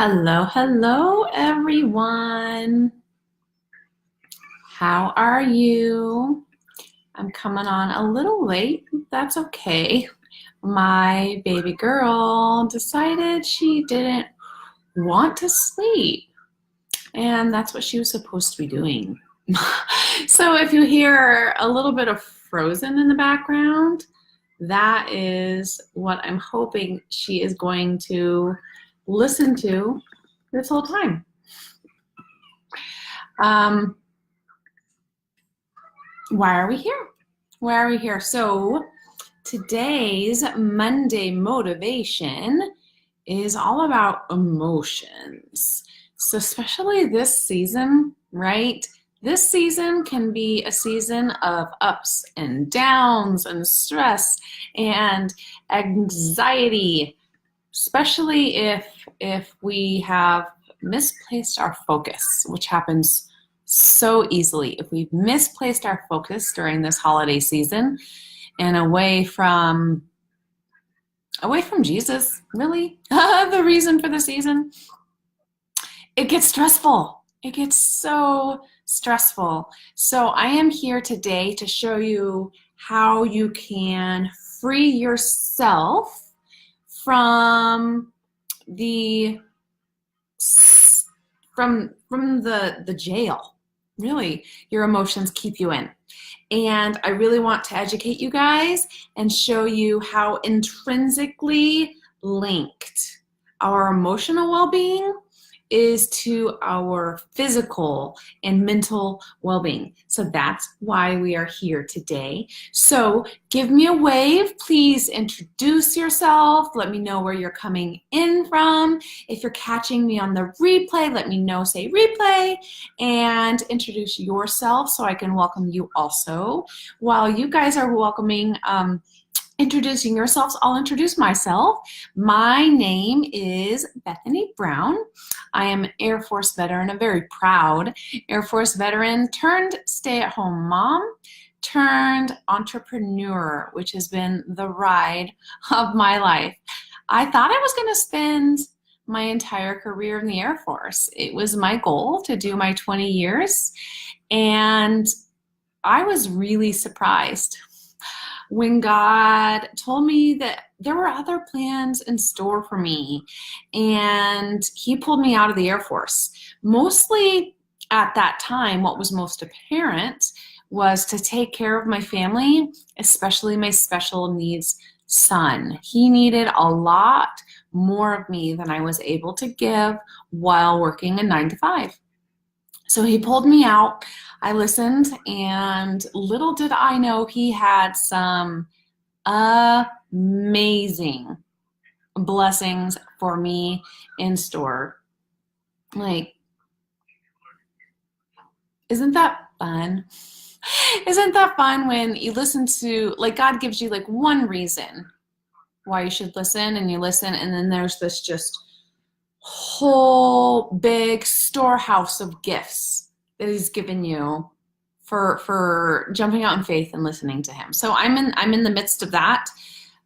Hello, hello, everyone. How are you? I'm coming on a little late. That's okay. My baby girl decided she didn't want to sleep, and that's what she was supposed to be doing. So if you hear a little bit of Frozen in the background, that is what I'm hoping she is going to listen to this whole time. Why are we here? Why are we here? So today's Monday motivation is all about emotions. So especially this season, right? This season can be a season of ups and downs and stress and anxiety, especially if we have misplaced our focus, which happens so easily. If we've misplaced our focus during this holiday season and away from Jesus, really, the reason for the season, it gets stressful. It gets so stressful. So I am here today to show you how you can free yourself from the jail. Really, your emotions keep you in. And I really want to educate you guys and show you how intrinsically linked our emotional well-being is to our physical and mental well-being. So that's why we are here today. So give me a wave. Please introduce yourself. Let me know where you're coming in from. If you're catching me on the replay, let me know, say replay, and introduce yourself so I can welcome you also. While you guys are introducing yourselves, I'll introduce myself. My name is Bethany Brown. I am an Air Force veteran, a very proud Air Force veteran, turned stay-at-home mom, turned entrepreneur, which has been the ride of my life. I thought I was going to spend my entire career in the Air Force. It was my goal to do my 20 years, and I was really surprised when God told me that there were other plans in store for me, and He pulled me out of the Air Force. Mostly at that time, what was most apparent was to take care of my family, especially my special needs son. He needed a lot more of me than I was able to give while working a 9-to-5. So He pulled me out. I listened, and little did I know He had some amazing blessings for me in store. Like, isn't that fun? Isn't that fun when you listen to, like, God gives you like one reason why you should listen, and you listen, and then there's this just whole big storehouse of gifts that He's given you for jumping out in faith and listening to Him. So I'm in the midst of that.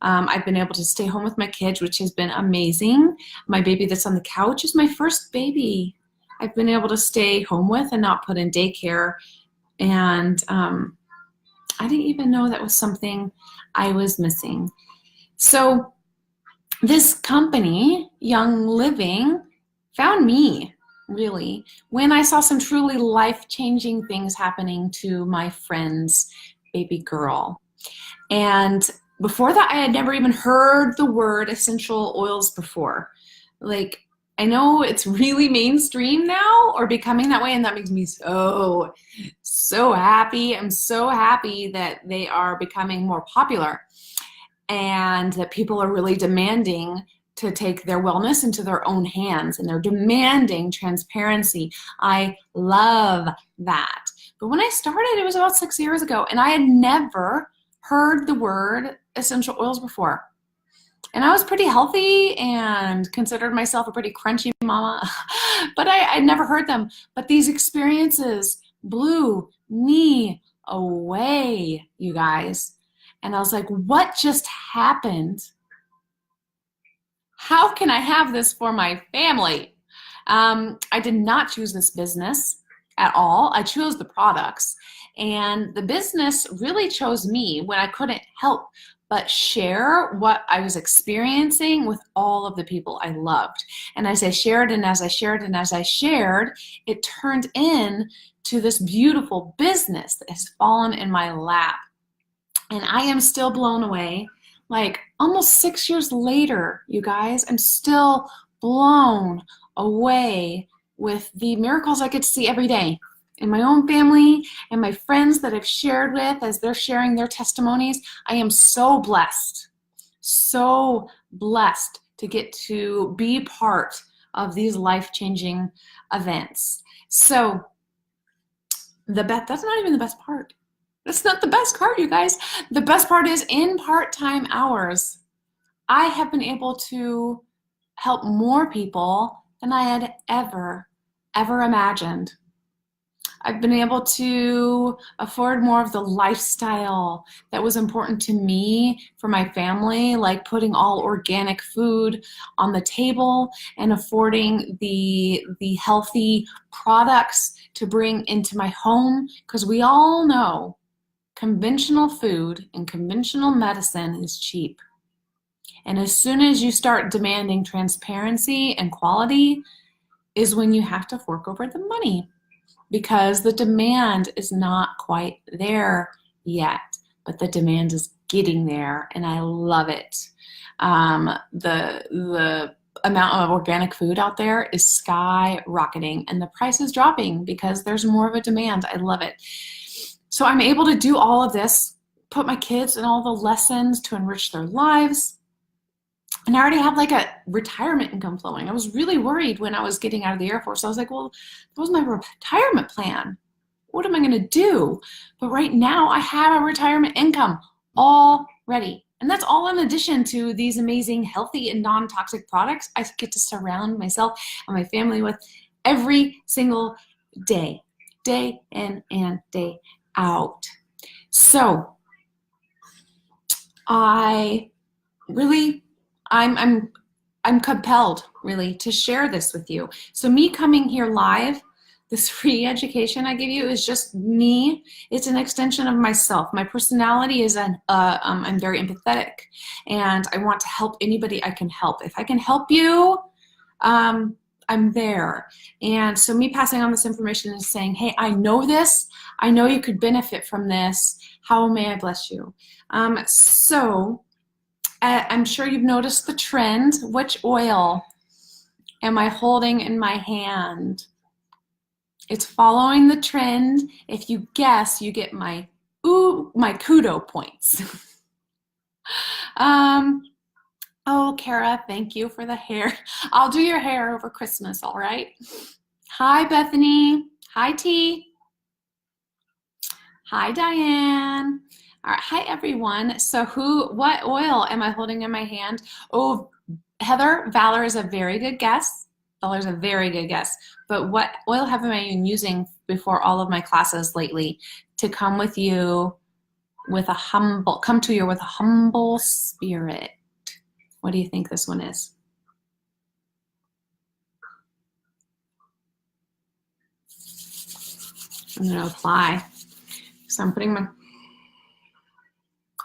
I've been able to stay home with my kids, which has been amazing. My baby that's on the couch is my first baby I've been able to stay home with and not put in daycare. And I didn't even know that was something I was missing. So this company, Young Living, found me, really, when I saw some truly life-changing things happening to my friend's baby girl. And before that, I had never even heard the word essential oils before. Like, I know it's really mainstream now, or becoming that way, and that makes me so happy. I'm so happy that they are becoming more popular and that people are really demanding to take their wellness into their own hands, and they're demanding transparency. I love that. But when I started, it was about 6 years ago, and I had never heard the word essential oils before. And I was pretty healthy and considered myself a pretty crunchy mama, but I'd never heard them. But these experiences blew me away, you guys. And I was like, what just happened? How can I have this for my family? I did not choose this business at all. I chose the products, and the business really chose me when I couldn't help but share what I was experiencing with all of the people I loved. And as I shared and as I shared and as I shared, it turned into this beautiful business that has fallen in my lap. And I am still blown away. Like almost 6 years later, you guys, I'm still blown away with the miracles I get to see every day in my own family and my friends that I've shared with as they're sharing their testimonies. I am so blessed to get to be part of these life-changing events. So that's not even the best part. That's not the best part, you guys. The best part is in part-time hours, I have been able to help more people than I had ever imagined. I've been able to afford more of the lifestyle that was important to me for my family, like putting all organic food on the table and affording the healthy products to bring into my home, because we all know conventional food and conventional medicine is cheap. And as soon as you start demanding transparency and quality is when you have to fork over the money, because the demand is not quite there yet, but the demand is getting there, and I love it. The amount of organic food out there is skyrocketing, and the price is dropping because there's more of a demand. I love it. So I'm able to do all of this, put my kids in all the lessons to enrich their lives. And I already have like a retirement income flowing. I was really worried when I was getting out of the Air Force. I was like, well, that was my retirement plan. What am I going to do? But right now I have a retirement income already. And that's all in addition to these amazing healthy and non-toxic products I get to surround myself and my family with every single day, day in and day out. So I'm compelled really to share this with you. So me coming here live, this free education I give you is just me. It's an extension of myself. My personality is I'm very empathetic, and I want to help anybody I can help. If I can help you, I'm there. And so me passing on this information is saying, hey, I know this. I know you could benefit from this. How may I bless you? I'm sure you've noticed the trend. Which oil am I holding in my hand? It's following the trend. If you guess, you get my kudo points. Oh, Kara, thank you for the hair. I'll do your hair over Christmas, all right? Hi, Bethany. Hi, T. Hi, Diane. All right, hi, everyone. So what oil am I holding in my hand? Oh, Heather, Valor is a very good guess. Valor's a very good guess. But what oil have I been using before all of my classes lately to come to you with a humble spirit? What do you think this one is? I'm going to apply. So I'm putting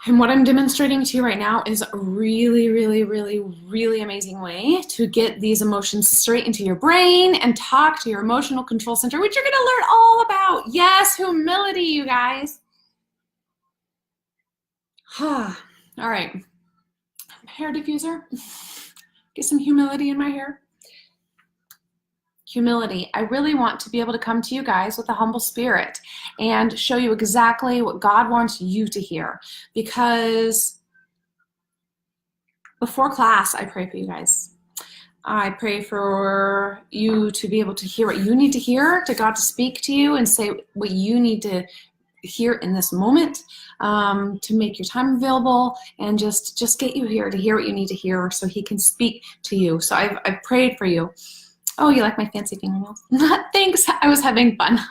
and what I'm demonstrating to you right now is a really, really, really, really amazing way to get these emotions straight into your brain and talk to your emotional control center, which you're going to learn all about. Yes, humility, you guys. All right. Hair diffuser. Get some humility in my hair. Humility. I really want to be able to come to you guys with a humble spirit and show you exactly what God wants you to hear. Because before class, I pray for you guys. I pray for you to be able to hear what you need to hear, to God to speak to you and say what you need to hear in this moment, to make your time available and just get you here to hear what you need to hear so He can speak to you. So I've prayed for you. Oh, you like my fancy fingernails? Thanks, I was having fun.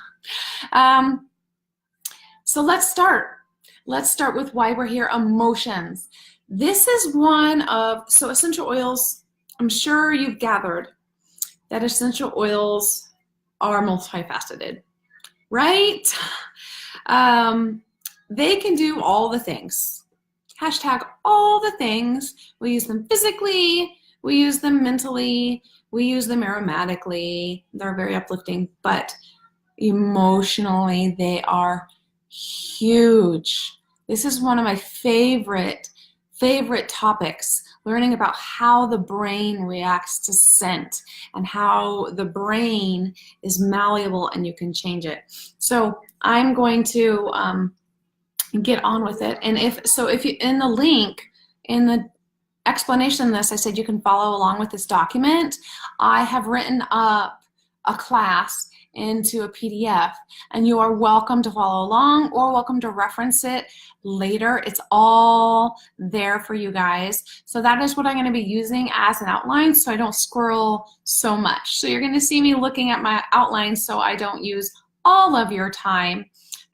So let's start. Let's start with why we're here, emotions. This is one of, so essential oils, I'm sure you've gathered, that essential oils are multifaceted, right? They can do all the things. Hashtag all the things. We use them physically, we use them mentally, we use them aromatically. They're very uplifting, but emotionally, they are huge. This is one of my favorite topics, learning about how the brain reacts to scent and how the brain is malleable and you can change it. So I'm going to get on with it. And if you, in the link, in the explanation of this, I said you can follow along with this document. I have written up a class into a PDF, and you are welcome to follow along or welcome to reference it later. It's all there for you guys. So that is what I'm going to be using as an outline so I don't squirrel so much. So you're going to see me looking at my outline so I don't use all of your time.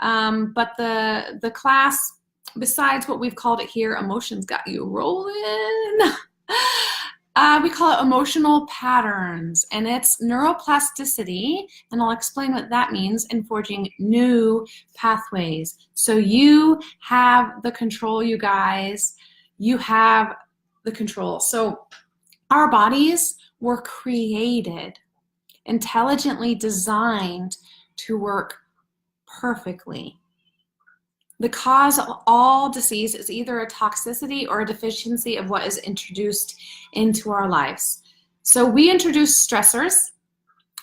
But the class, besides what we've called it here, emotions got you rolling. We call it emotional patterns, and it's neuroplasticity, and I'll explain what that means in forging new pathways. So you have the control, you guys. You have the control. So our bodies were created, intelligently designed to work perfectly. The cause of all disease is either a toxicity or a deficiency of what is introduced into our lives. So we introduce stressors,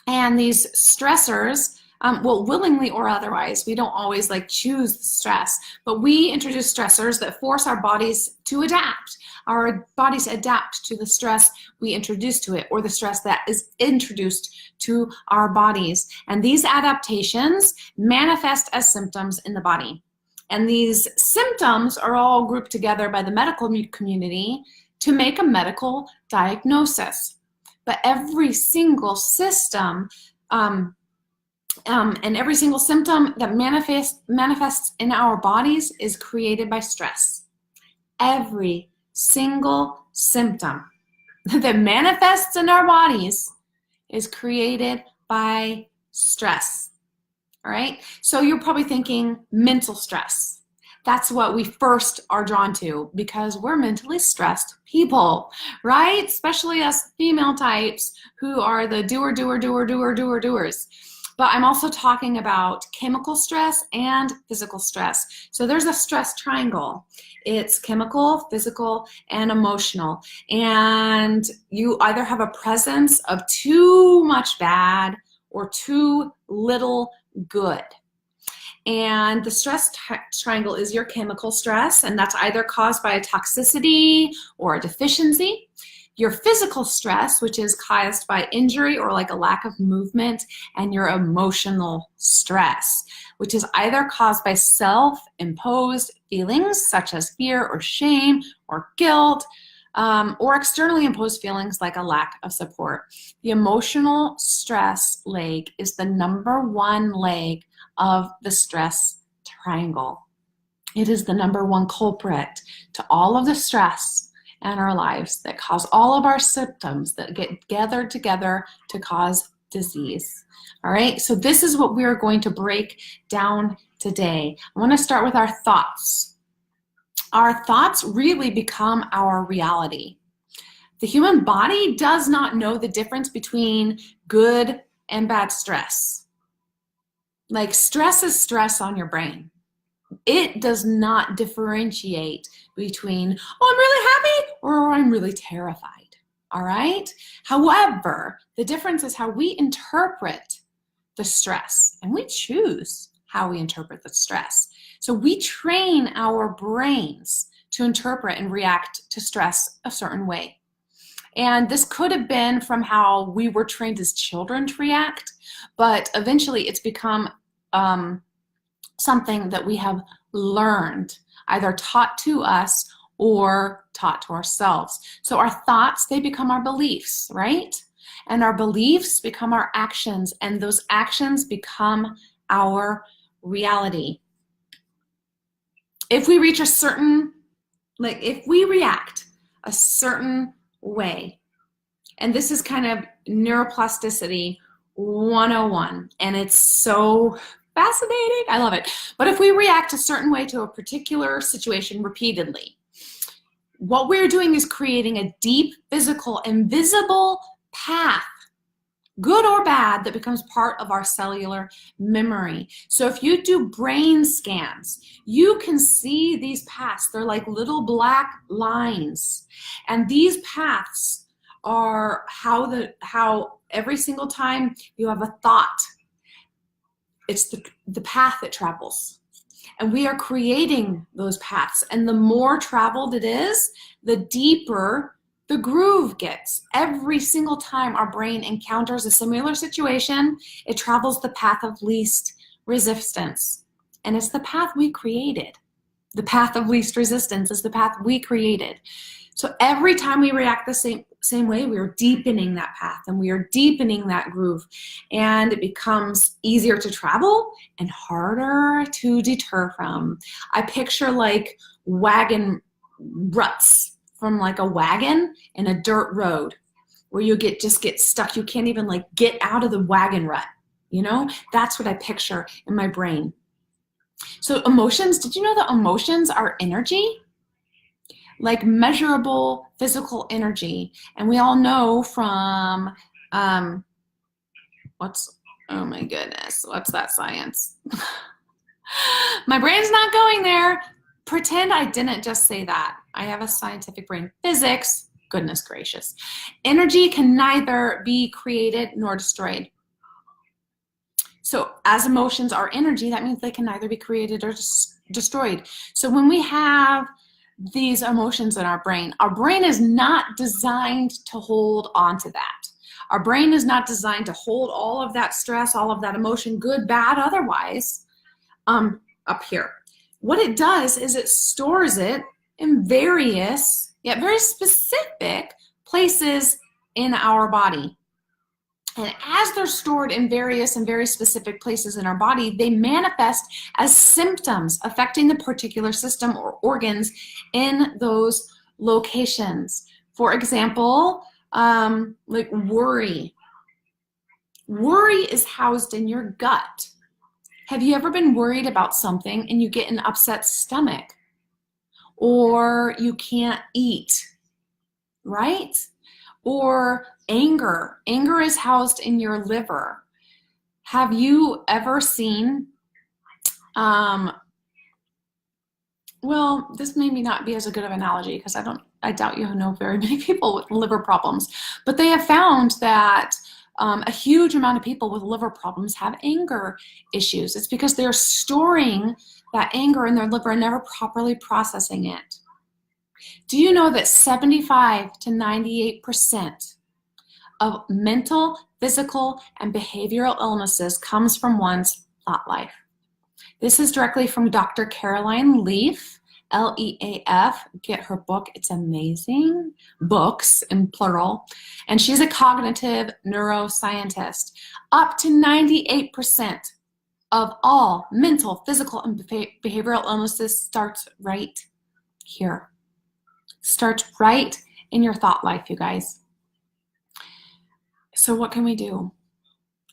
and these stressors, well, willingly or otherwise, we don't always like choose the stress, but we introduce stressors that force our bodies to adapt. Our bodies adapt to the stress we introduce to it, or the stress that is introduced to our bodies. And these adaptations manifest as symptoms in the body. And these symptoms are all grouped together by the medical community to make a medical diagnosis. But every single system and every single symptom that manifests in our bodies is created by stress. Every single symptom that manifests in our bodies is created by stress. All right, so you're probably thinking mental stress. That's what we first are drawn to because we're mentally stressed people, right? Especially us female types who are the doers. But I'm also talking about chemical stress and physical stress. So there's a stress triangle. It's chemical, physical, and emotional. And you either have a presence of too much bad or too little good. And the stress triangle is your chemical stress, and that's either caused by a toxicity or a deficiency. Your physical stress, which is caused by injury or like a lack of movement, and your emotional stress, which is either caused by self-imposed feelings such as fear or shame or guilt, or externally imposed feelings like a lack of support. The emotional stress leg is the number one leg of the stress triangle. It is the number one culprit to all of the stress in our lives that cause all of our symptoms that get gathered together to cause disease. All right, so this is what we're going to break down today. I want to start with our thoughts. Our thoughts really become our reality. The human body does not know the difference between good and bad stress. Like stress is stress on your brain. It does not differentiate between, oh, I'm really happy or I'm really terrified. All right? However, the difference is how we interpret the stress, and we choose how we interpret the stress. So we train our brains to interpret and react to stress a certain way. And this could have been from how we were trained as children to react, but eventually it's become something that we have learned, either taught to us or taught to ourselves. So our thoughts, they become our beliefs, right? And our beliefs become our actions, and those actions become our reality. If we reach a certain, if we react a certain way, And this is kind of neuroplasticity 101, and it's so fascinating. I love it. But if we react a certain way to a particular situation repeatedly, what we're doing is creating a deep, physical, invisible path, good or bad, that becomes part of our cellular memory. So if you do brain scans, you can see these paths. They're like little black lines. And these paths are how every single time you have a thought, it's the path that travels. And we are creating those paths. And the more traveled it is, the deeper the groove gets. Every single time our brain encounters a similar situation, it travels the path of least resistance. And it's the path we created. The path of least resistance is the path we created. So every time we react the same way, we are deepening that path and we are deepening that groove. And it becomes easier to travel and harder to deter from. I picture like wagon ruts from like a wagon in a dirt road where you just get stuck. You can't even like get out of the wagon rut. You know, that's what I picture in my brain. So emotions, did you know that emotions are energy? Like measurable physical energy. And we all know from, oh my goodness, what's that science? My brain's not going there. Pretend I didn't just say that. I have a scientific brain. Physics, goodness gracious. Energy can neither be created nor destroyed. So as emotions are energy, that means they can neither be created or destroyed. So when we have these emotions in our brain is not designed to hold on to that. Our brain is not designed to hold all of that stress, all of that emotion, good, bad, otherwise, up here. What it does is it stores it in various, yet very specific places in our body. And as they're stored in various and very specific places in our body, they manifest as symptoms affecting the particular system or organs in those locations. For example, like worry. Worry is housed in your gut. Have you ever been worried about something and you get an upset stomach? Or you can't eat, right? Or anger. Anger is housed in your liver. Have you ever seen, well, this may not be as a good of an analogy because I doubt you know very many people with liver problems, but they have found that a huge amount of people with liver problems have anger issues. It's because they're storing that anger in their liver and never properly processing it. Do you know that 75 to 98% of mental, physical, and behavioral illnesses comes from one's thought life? This is directly from Dr. Caroline Leaf, L-E-A-F. Get her book. It's amazing. Books in plural. And she's a cognitive neuroscientist. Up to 98% of all mental, physical, and behavioral illnesses starts right here. Starts right in your thought life, you guys. So what can we do?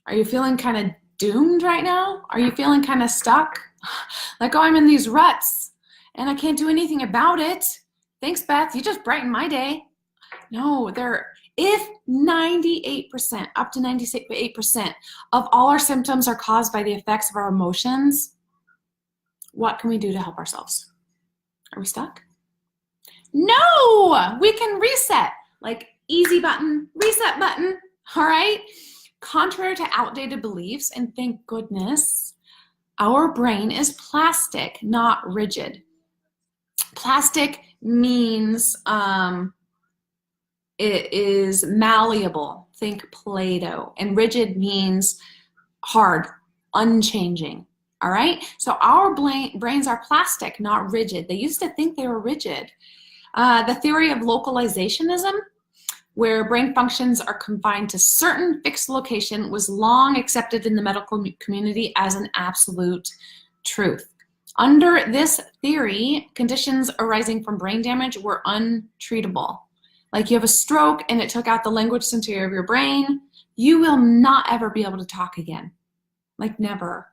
Are you feeling kind of doomed right now? Are you feeling kind of stuck? Like, oh, I'm in these ruts and I can't do anything about it. Thanks, Beth. You just brightened my day. No, if 98%, up to 98% of all our symptoms are caused by the effects of our emotions, what can we do to help ourselves? Are we stuck? No, we can reset. Like easy button, reset button, all right? Contrary to outdated beliefs, and thank goodness, our brain is plastic, not rigid. Plastic means it is malleable, think Play-Doh, and rigid means hard, unchanging, all right? So our brains are plastic, not rigid. They used to think they were rigid. The theory of localizationism, where brain functions are confined to certain fixed location, was long accepted in the medical community as an absolute truth. Under this theory, conditions arising from brain damage were untreatable. like you have a stroke and it took out the language center of your brain, you will not ever be able to talk again. Like never.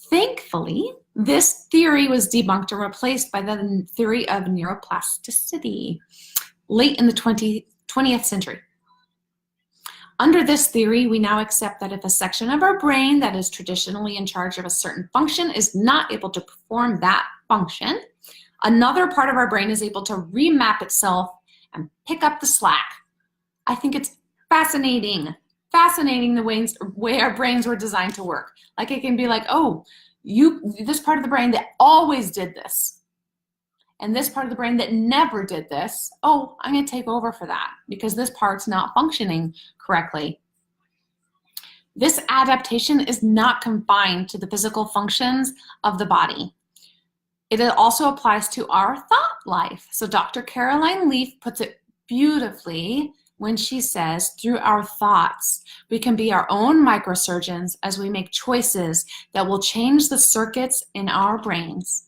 Thankfully, this theory was debunked and replaced by the theory of neuroplasticity late in the 20th century. Under this theory, we now accept that if a section of our brain that is traditionally in charge of a certain function is not able to perform that function, another part of our brain is able to remap itself and pick up the slack. I think it's fascinating the way our brains were designed to work. Like it can be like, oh, this part of the brain that always did this, and this part of the brain that never did this, oh, I'm going to take over for that because this part's not functioning correctly. This adaptation is not confined to the physical functions of the body. It also applies to our thought life. So Dr. Caroline Leaf puts it beautifully when she says, through our thoughts, we can be our own microsurgeons as we make choices that will change the circuits in our brains.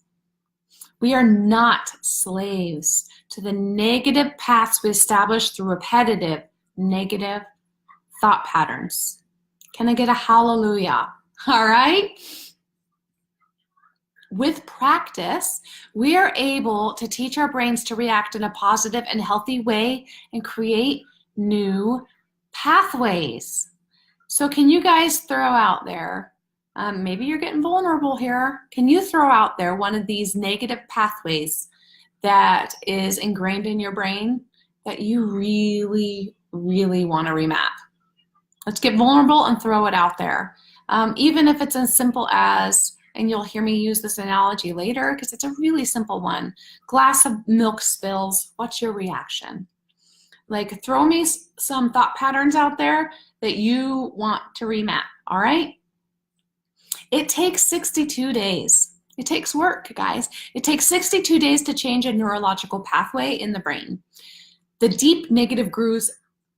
We are not slaves to the negative paths we establish through repetitive negative thought patterns. Can I get a hallelujah? All right. With practice, we are able to teach our brains to react in a positive and healthy way and create new pathways. So can you guys throw out there, maybe you're getting vulnerable here, can you throw out there one of these negative pathways that is ingrained in your brain that you really, really want to remap? Let's get vulnerable and throw it out there. Even if it's as simple as, and you'll hear me use this analogy later because it's a really simple one, glass of milk spills, what's your reaction? Like throw me some thought patterns out there that you want to remap, all right? It takes 62 days. It takes work, guys. It takes 62 days to change a neurological pathway in the brain. The deep negative grooves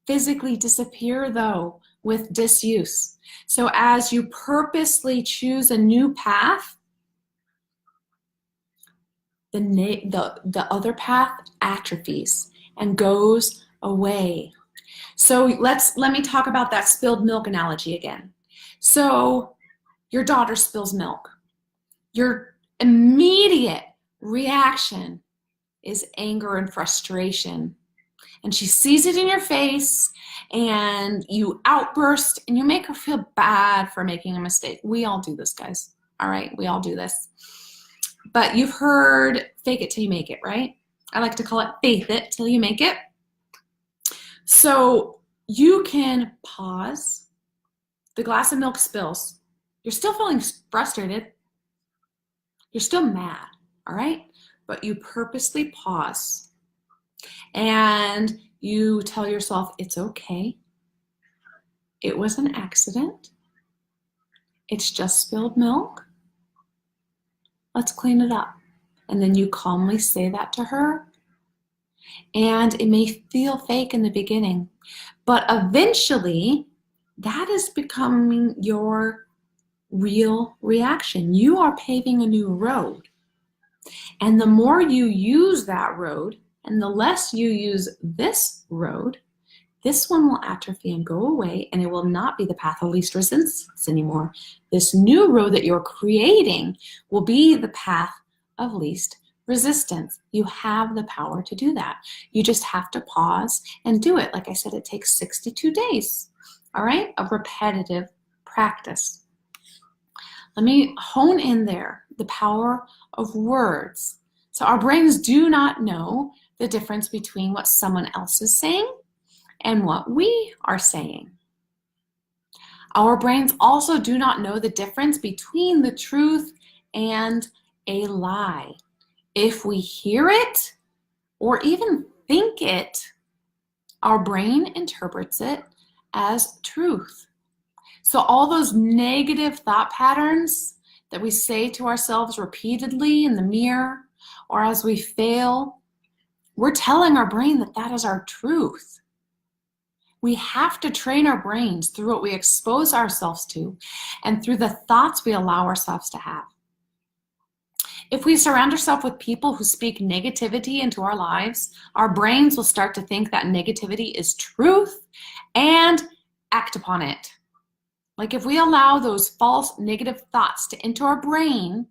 physically disappear though with disuse. So as you purposely choose a new path, the other path atrophies and goes away. So let me talk about that spilled milk analogy again. So your daughter spills milk. Your immediate reaction is anger and frustration. And she sees it in your face and you outburst and you make her feel bad for making a mistake. We all do this, guys. All right, we all do this. But you've heard fake it till you make it, right? I like to call it faith it till you make it. So you can pause. The glass of milk spills. You're still feeling frustrated. You're still mad, all right? But you purposely pause. And you tell yourself, it's okay. It was an accident. It's just spilled milk. Let's clean it up. And then you calmly say that to her. And it may feel fake in the beginning, but eventually that is becoming your real reaction. You are paving a new road. And the more you use that road and the less you use this road, this one will atrophy and go away, and it will not be the path of least resistance anymore. This new road that you're creating will be the path of least resistance. You have the power to do that. You just have to pause and do it. Like I said, it takes 62 days, all right, of repetitive practice. Let me hone in there, the power of words. So our brains do not know the difference between what someone else is saying and what we are saying. Our brains also do not know the difference between the truth and a lie. If we hear it or even think it, our brain interprets it as truth. So all those negative thought patterns that we say to ourselves repeatedly in the mirror or as we fail, we're telling our brain that that is our truth. We have to train our brains through what we expose ourselves to and through the thoughts we allow ourselves to have. If we surround ourselves with people who speak negativity into our lives, our brains will start to think that negativity is truth and act upon it. Like if we allow those false negative thoughts to enter our brain,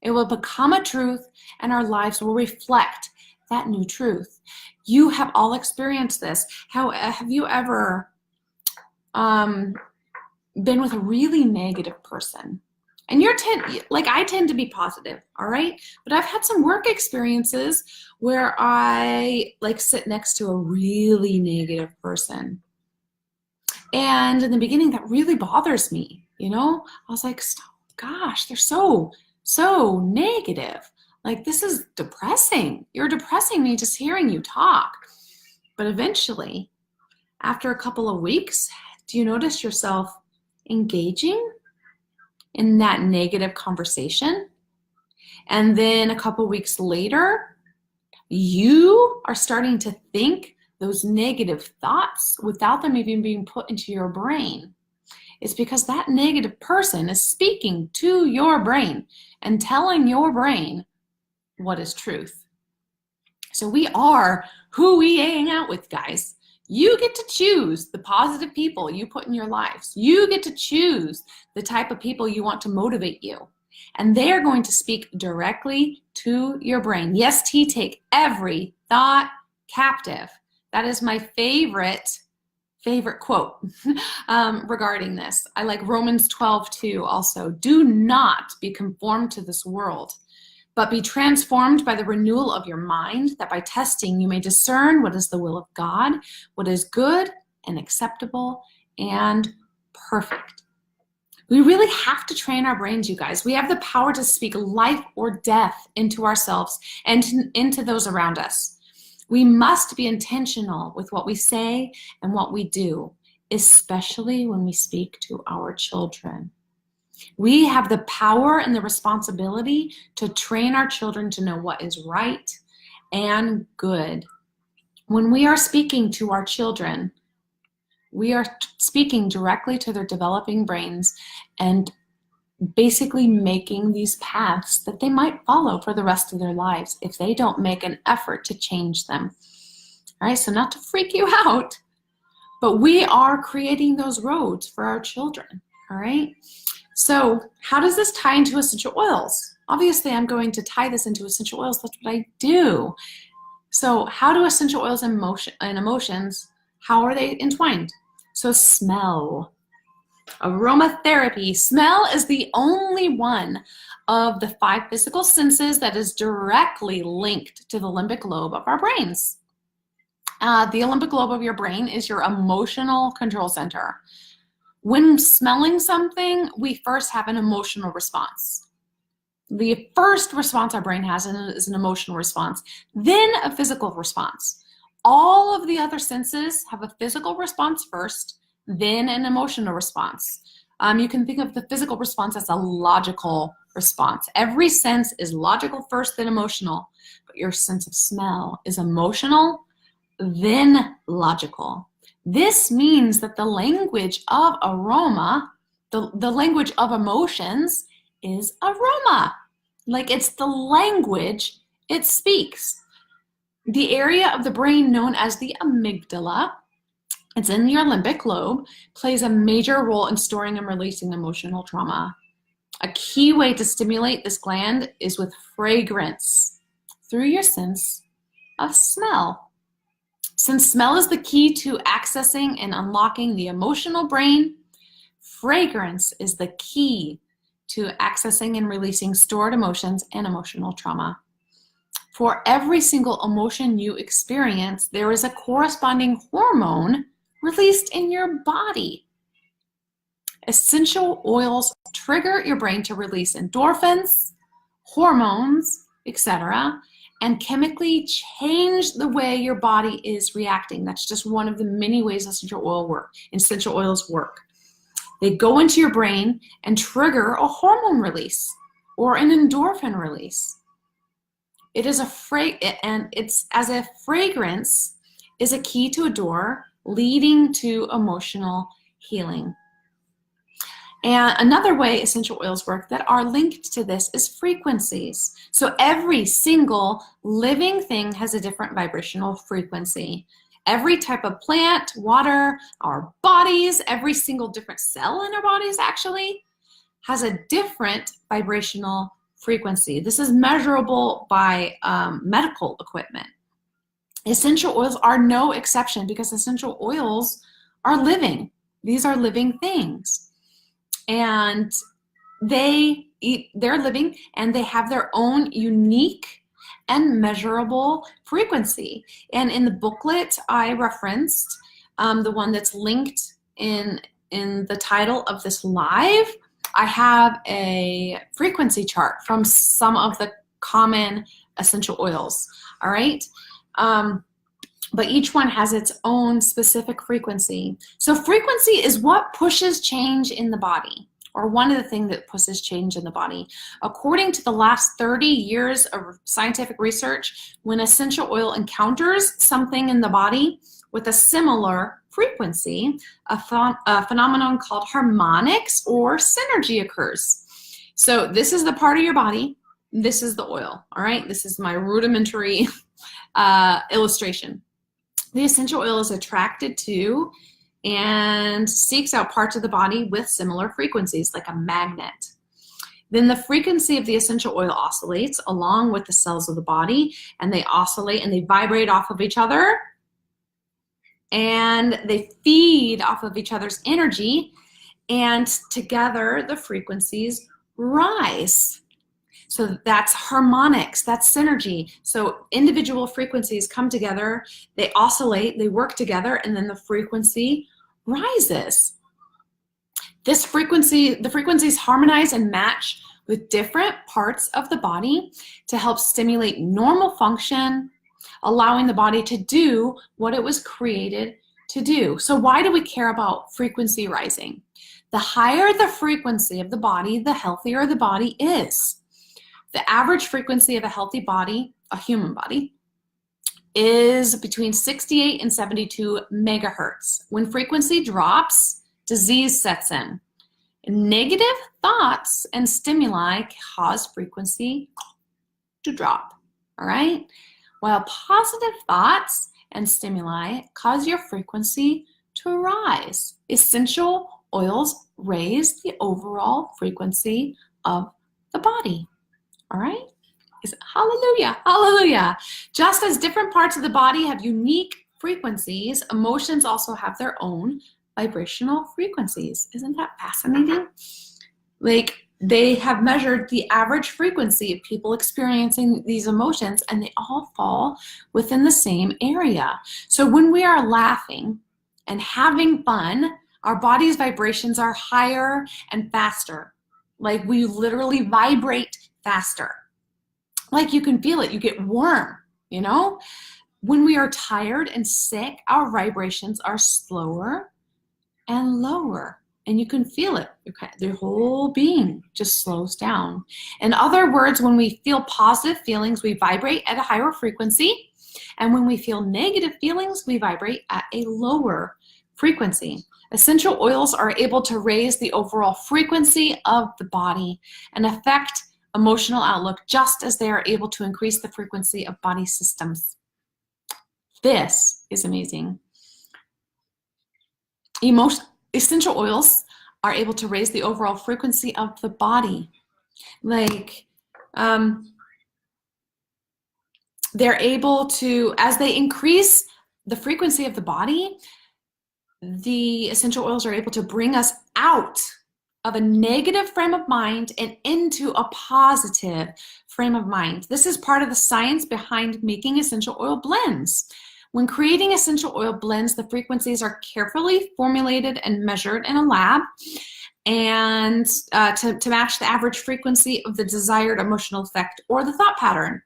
it will become a truth and our lives will reflect that new truth. You have all experienced this. Have you ever been with a really negative person? And I tend to be positive, all right? But I've had some work experiences where I sit next to a really negative person. And in the beginning, that really bothers me, I was like, gosh, they're so negative. Like, this is depressing. You're depressing me just hearing you talk. But eventually, after a couple of weeks, do you notice yourself engaging in that negative conversation? And then a couple weeks later, you are starting to think those negative thoughts without them even being put into your brain. It's because that negative person is speaking to your brain and telling your brain what is truth. So we are who we hang out with, guys. You get to choose the positive people you put in your lives. You get to choose the type of people you want to motivate you. And they are going to speak directly to your brain. Yes, T, take every thought captive. That is my favorite quote regarding this. I like Romans 12:2 also. Do not be conformed to this world, but be transformed by the renewal of your mind, that by testing you may discern what is the will of God, what is good and acceptable and perfect. We really have to train our brains, you guys. We have the power to speak life or death into ourselves and into those around us. We must be intentional with what we say and what we do, especially when we speak to our children. We have the power and the responsibility to train our children to know what is right and good. When we are speaking to our children, we are speaking directly to their developing brains and basically making these paths that they might follow for the rest of their lives if they don't make an effort to change them. All right, so not to freak you out, but we are creating those roads for our children, all right? So how does this tie into essential oils? Obviously, I'm going to tie this into essential oils. That's what I do. So how do essential oils and emotions, how are they entwined? So smell. Aromatherapy. Smell is the only one of the 5 physical senses that is directly linked to the limbic lobe of our brains. The limbic lobe of your brain is your emotional control center. When smelling something, we first have an emotional response. The first response our brain has is an emotional response, then a physical response. All of the other senses have a physical response first, then an emotional response. You can think of the physical response as a logical response. Every sense is logical first, then emotional, but your sense of smell is emotional, then logical. This means that the language of aroma, the language of emotions is aroma. Like, it's the language it speaks. The area of the brain known as the amygdala, it's in your limbic lobe, plays a major role in storing and releasing emotional trauma. A key way to stimulate this gland is with fragrance through your sense of smell. Since smell is the key to accessing and unlocking the emotional brain, fragrance is the key to accessing and releasing stored emotions and emotional trauma. For every single emotion you experience, there is a corresponding hormone released in your body. Essential oils trigger your brain to release endorphins, hormones, etc., and chemically change the way your body is reacting. That's just one of the many ways essential oils work. They go into your brain and trigger a hormone release or an endorphin release. It is it's as if fragrance is a key to a door leading to emotional healing. And another way essential oils work that are linked to this is frequencies. So every single living thing has a different vibrational frequency. Every type of plant, water, our bodies, every single different cell in our bodies actually has a different vibrational frequency. This is measurable by medical equipment. Essential oils are no exception because essential oils are living. These are living things. And they're living and they have their own unique and measurable frequency. And in the booklet I referenced, the one that's linked in the title of this live, I have a frequency chart from some of the common essential oils, all right? But each one has its own specific frequency. So frequency is what pushes change in the body, or one of the things that pushes change in the body. According to the last 30 years of scientific research, when essential oil encounters something in the body with a similar frequency, a phenomenon called harmonics or synergy occurs. So this is the part of your body, this is the oil, all right? This is my rudimentary illustration. The essential oil is attracted to and seeks out parts of the body with similar frequencies, like a magnet. Then the frequency of the essential oil oscillates along with the cells of the body, and they oscillate and they vibrate off of each other, and they feed off of each other's energy, and together the frequencies rise. So that's harmonics, that's synergy. So individual frequencies come together, they oscillate, they work together, and then the frequency rises. The frequencies harmonize and match with different parts of the body to help stimulate normal function, allowing the body to do what it was created to do. So why do we care about frequency rising? The higher the frequency of the body, the healthier the body is. The average frequency of a healthy body, a human body, is between 68 and 72 megahertz. When frequency drops, disease sets in. Negative thoughts and stimuli cause frequency to drop, all right? While positive thoughts and stimuli cause your frequency to rise. Essential oils raise the overall frequency of the body. All right? Hallelujah, hallelujah. Just as different parts of the body have unique frequencies, emotions also have their own vibrational frequencies. Isn't that fascinating? Like, they have measured the average frequency of people experiencing these emotions, and they all fall within the same area. So when we are laughing and having fun, our body's vibrations are higher and faster. Like, we literally vibrate faster. Like, you can feel it, you get warm, you know? When we are tired and sick, our vibrations are slower and lower, and you can feel it. Okay, their whole being just slows down. In other words, when we feel positive feelings, we vibrate at a higher frequency, and when we feel negative feelings, we vibrate at a lower frequency. Essential oils are able to raise the overall frequency of the body and affect emotional outlook just as they are able to increase the frequency of body systems. This is amazing. Essential oils are able to raise the overall frequency of the body. Like, they're able to, as they increase the frequency of the body, the essential oils are able to bring us out of a negative frame of mind and into a positive frame of mind. This is part of the science behind making essential oil blends. When creating essential oil blends, the frequencies are carefully formulated and measured in a lab, and to match the average frequency of the desired emotional effect or the thought pattern.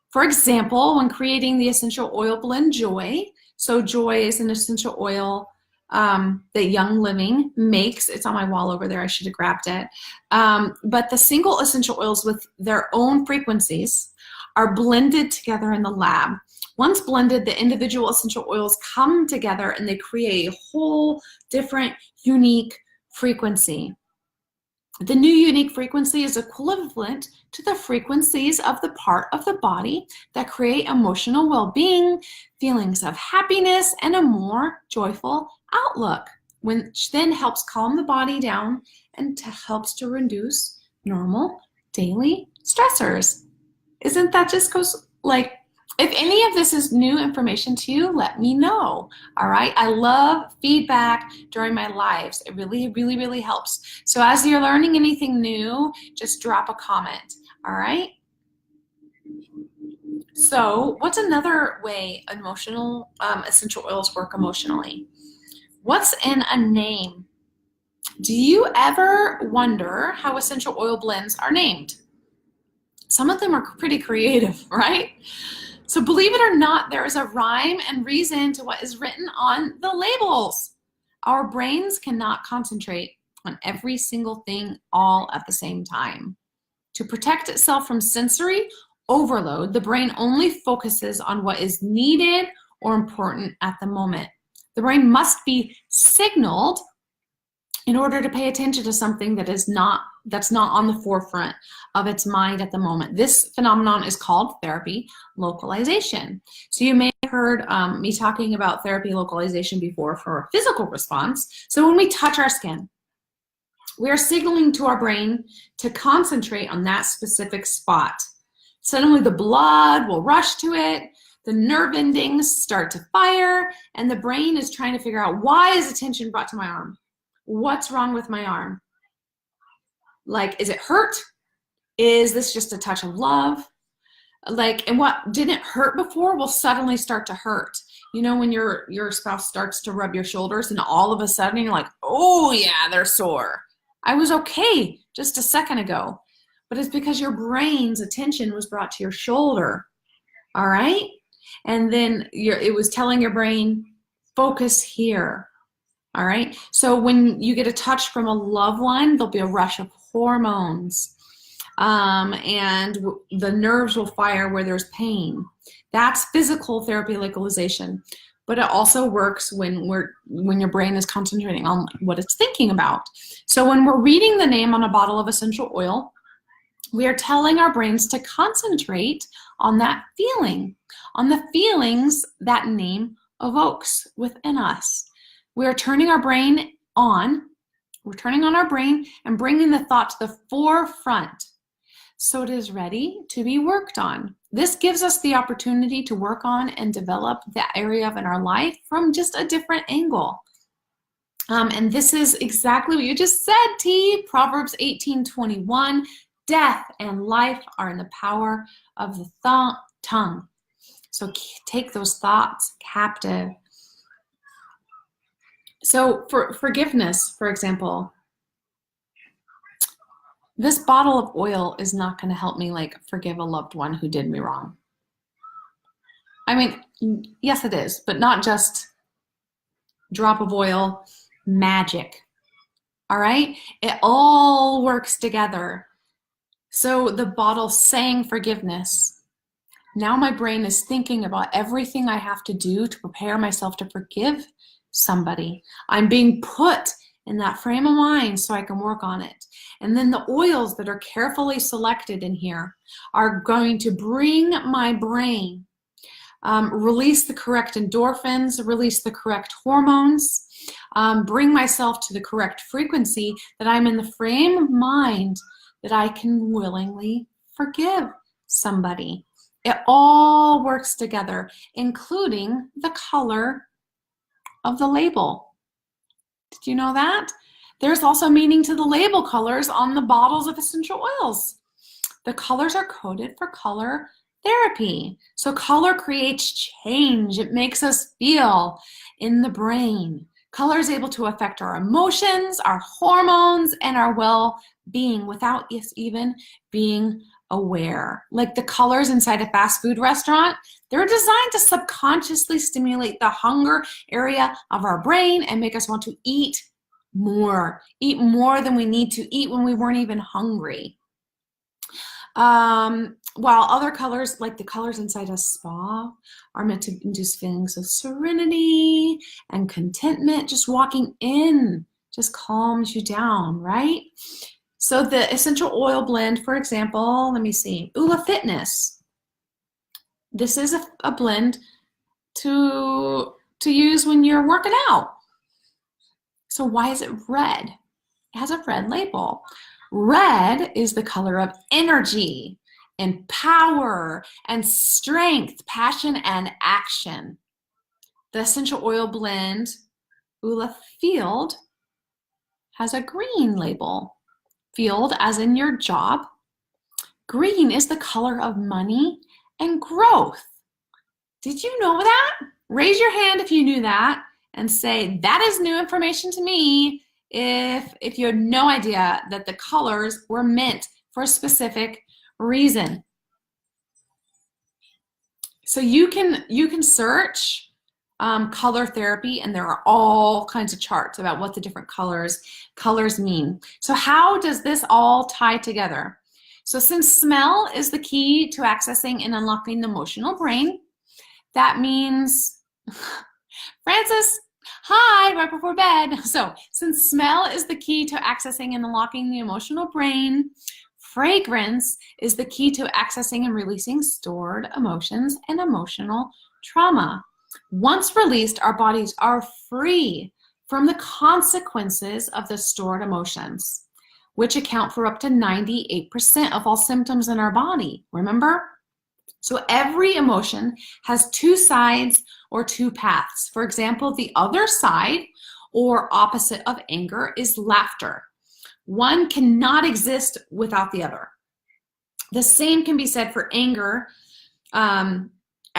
For example, when creating the essential oil blend Joy, so Joy is an essential oil that Young Living makes. It's on my wall over there. I should have grabbed it. But the single essential oils with their own frequencies are blended together in the lab. Once blended, the individual essential oils come together and they create a whole different, unique frequency. The new unique frequency is equivalent to the frequencies of the part of the body that create emotional well-being, feelings of happiness, and a more joyful outlook, which then helps calm the body down and helps to reduce normal daily stressors. Isn't that just goes like, if any of this is new information to you, let me know. All right. I love feedback during my lives. It really, really, really helps. So as you're learning anything new, just drop a comment. All right. So what's another way emotional essential oils work emotionally? What's in a name? Do you ever wonder how essential oil blends are named? Some of them are pretty creative, right? So believe it or not, there is a rhyme and reason to what is written on the labels. Our brains cannot concentrate on every single thing all at the same time. To protect itself from sensory overload, the brain only focuses on what is needed or important at the moment. The brain must be signaled in order to pay attention to something that's not on the forefront of its mind at the moment. This phenomenon is called therapy localization. So you may have heard me talking about therapy localization before for a physical response. So when we touch our skin, we are signaling to our brain to concentrate on that specific spot. Suddenly the blood will rush to it, the nerve endings start to fire, and the brain is trying to figure out, why is attention brought to my arm? What's wrong with my arm? Like, is it hurt? Is this just a touch of love? Like, and what didn't hurt before will suddenly start to hurt. You know, when your spouse starts to rub your shoulders and all of a sudden you're like, oh yeah, they're sore. I was okay just a second ago. But it's because your brain's attention was brought to your shoulder. All right? And then it was telling your brain, focus here. All right, so when you get a touch from a loved one, there'll be a rush of hormones, and the nerves will fire where there's pain. That's physical therapy localization, but it also works when your brain is concentrating on what it's thinking about. So when we're reading the name on a bottle of essential oil, we are telling our brains to concentrate on that feeling, on the feelings that name evokes within us. We are turning our brain on. We're turning on our brain and bringing the thought to the forefront so it is ready to be worked on. This gives us the opportunity to work on and develop that area in our life from just a different angle. And this is exactly what you just said, T. Proverbs 18:21. Death and life are in the power of the tongue. So take those thoughts captive. So for forgiveness, for example, this bottle of oil is not going to help me like forgive a loved one who did me wrong. I mean, yes it is, but not just drop of oil, magic. All right? It all works together. So the bottle saying forgiveness. Now my brain is thinking about everything I have to do to prepare myself to forgive somebody. I'm being put in that frame of mind so I can work on it. And then the oils that are carefully selected in here are going to bring my brain, release the correct endorphins, release the correct hormones, bring myself to the correct frequency that I'm in the frame of mind that I can willingly forgive somebody. It all works together, including the color of the label. Did you know that? There's also meaning to the label colors on the bottles of essential oils. The colors are coded for color therapy. So color creates change. It makes us feel in the brain. Color is able to affect our emotions, our hormones, and our well-being without us even being aware. Like the colors inside a fast food restaurant, they're designed to subconsciously stimulate the hunger area of our brain and make us want to eat more than we need to eat when we weren't even hungry. While other colors, like the colors inside a spa, are meant to induce feelings of serenity and contentment. Just walking in just calms you down, right? So the essential oil blend, for example, let me see, Ula Fitness. This is a blend to use when you're working out. So why is it red? It has a red label. Red is the color of energy and power and strength, passion and action. The essential oil blend, Ula Field, has a green label. Field as in your job. Green is the color of money and growth. Did you know that? Raise your hand if you knew that and say, that is new information to me, if you had no idea that the colors were meant for a specific reason. So you can search color therapy, and there are all kinds of charts about what the different colors mean. So how does this all tie together? So since smell is the key to accessing and unlocking the emotional brain, that means, Francis, hi, right before bed. So since smell is the key to accessing and unlocking the emotional brain, fragrance is the key to accessing and releasing stored emotions and emotional trauma. Once released, our bodies are free from the consequences of the stored emotions, which account for up to 98% of all symptoms in our body. Remember? So every emotion has two sides or two paths. For example, the other side or opposite of anger is laughter. One cannot exist without the other. The same can be said for anger,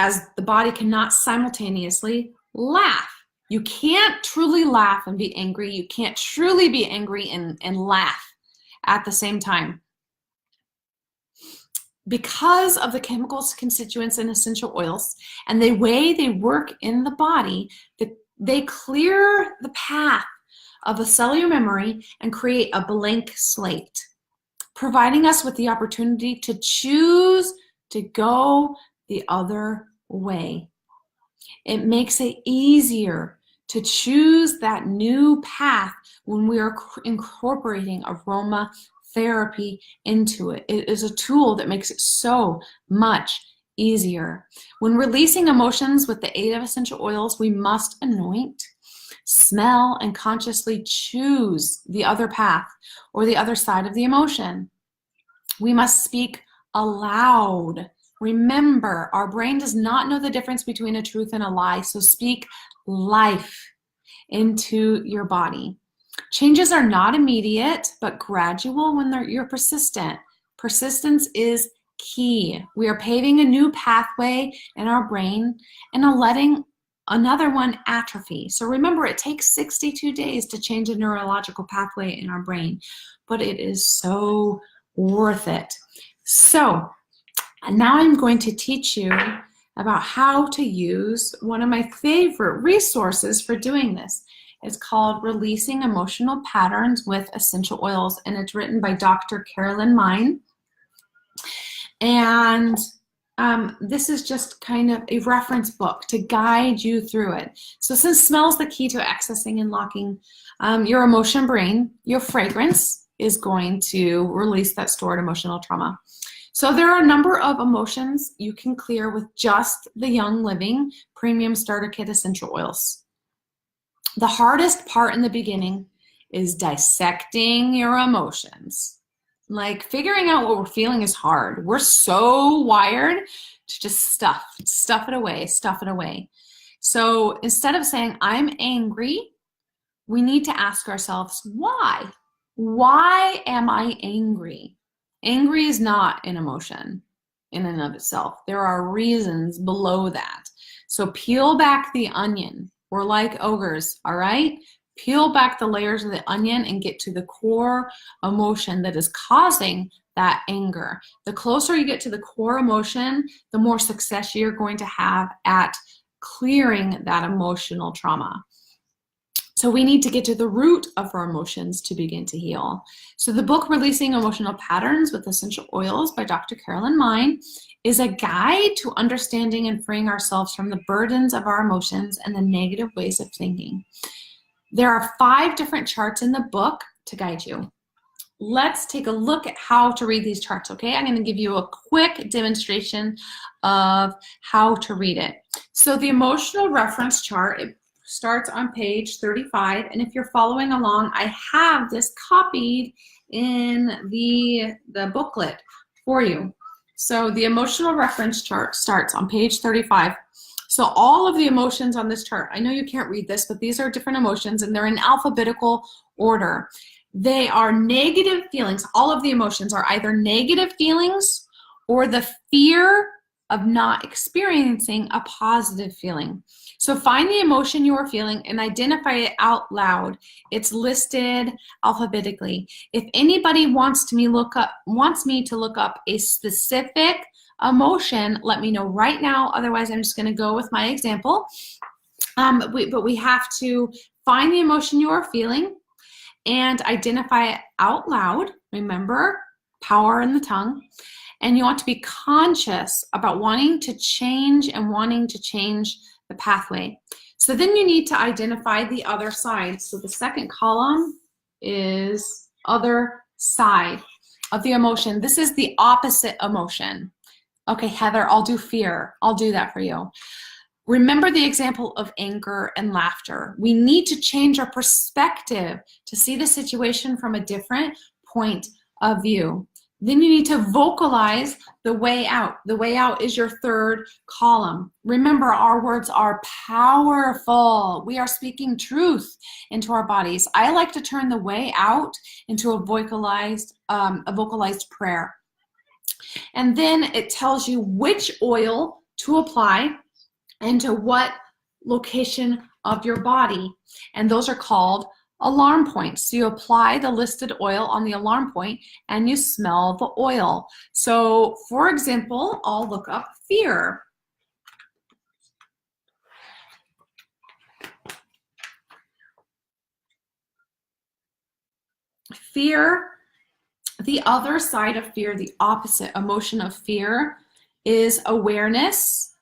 as the body cannot simultaneously laugh. You can't truly laugh and be angry. You can't truly be angry and laugh at the same time. Because of the chemicals, constituents, and essential oils, and the way they work in the body, they clear the path of a cellular memory and create a blank slate, providing us with the opportunity to choose to go the other way. It makes it easier to choose that new path when we are incorporating aroma therapy into it. It is a tool that makes it so much easier. When releasing emotions with the aid of essential oils, we must anoint, smell, and consciously choose the other path or the other side of the emotion. We must speak aloud. Remember, our brain does not know the difference between a truth and a lie, so speak life into your body. Changes are not immediate, but gradual when you're persistent. Persistence is key. We are paving a new pathway in our brain and are letting another one atrophy. So remember, it takes 62 days to change a neurological pathway in our brain, but it is so worth it. So now I'm going to teach you about how to use one of my favorite resources for doing this. It's called Releasing Emotional Patterns with Essential Oils, and it's written by Dr. Carolyn Mine. And this is just kind of a reference book to guide you through it. So since smell is the key to accessing and locking your emotion brain, your fragrance is going to release that stored emotional trauma. So there are a number of emotions you can clear with just the Young Living Premium Starter Kit Essential Oils. The hardest part in the beginning is dissecting your emotions. Like figuring out what we're feeling is hard. We're so wired to just stuff it away. So instead of saying, I'm angry, we need to ask ourselves, why? Why am I angry? Angry is not an emotion in and of itself. There are reasons below that. So peel back the onion. We're like ogres, all right? Peel back the layers of the onion and get to the core emotion that is causing that anger. The closer you get to the core emotion, the more success you're going to have at clearing that emotional trauma. So we need to get to the root of our emotions to begin to heal. So the book Releasing Emotional Patterns with Essential Oils by Dr. Carolyn Mine is a guide to understanding and freeing ourselves from the burdens of our emotions and the negative ways of thinking. There are 5 different charts in the book to guide you. let's take a look at how to read these charts, okay? I'm going to give you a quick demonstration of how to read it. So the emotional reference chart, it starts on page 35, and if you're following along, I have this copied in the booklet for you. So the emotional reference chart starts on page 35. So all of the emotions on this chart, I know you can't read this, but these are different emotions and they're in alphabetical order. They are negative feelings. All of the emotions are either negative feelings or the fear of not experiencing a positive feeling. So find the emotion you are feeling and identify it out loud. It's listed alphabetically. If anybody wants me to look up a specific emotion, let me know right now. Otherwise, I'm just going to go with my example. But we have to find the emotion you are feeling and identify it out loud. Remember, power in the tongue. And you want to be conscious about wanting to change the pathway. So then you need to identify the other side. So the second column is other side of the emotion. This is the opposite emotion. Okay, Heather, I'll do fear. I'll do that for you. Remember the example of anger and laughter. We need to change our perspective to see the situation from a different point of view. Then you need to vocalize the way out. The way out is your third column. Remember, our words are powerful. We are speaking truth into our bodies. I like to turn the way out into a vocalized prayer. And then it tells you which oil to apply and to what location of your body. And those are called alarm points. So you apply the listed oil on the alarm point and you smell the oil. So for example, I'll look up fear. Fear, the other side of fear, the opposite emotion of fear is awareness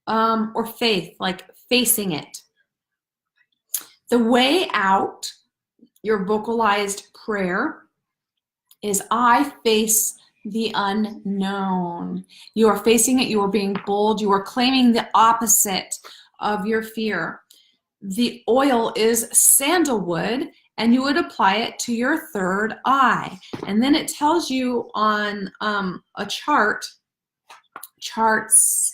or faith, like facing it. The way out, your vocalized prayer, is I face the unknown. You are facing it, you are being bold, you are claiming the opposite of your fear. The oil is sandalwood, and you would apply it to your third eye. And then it tells you on a chart, charts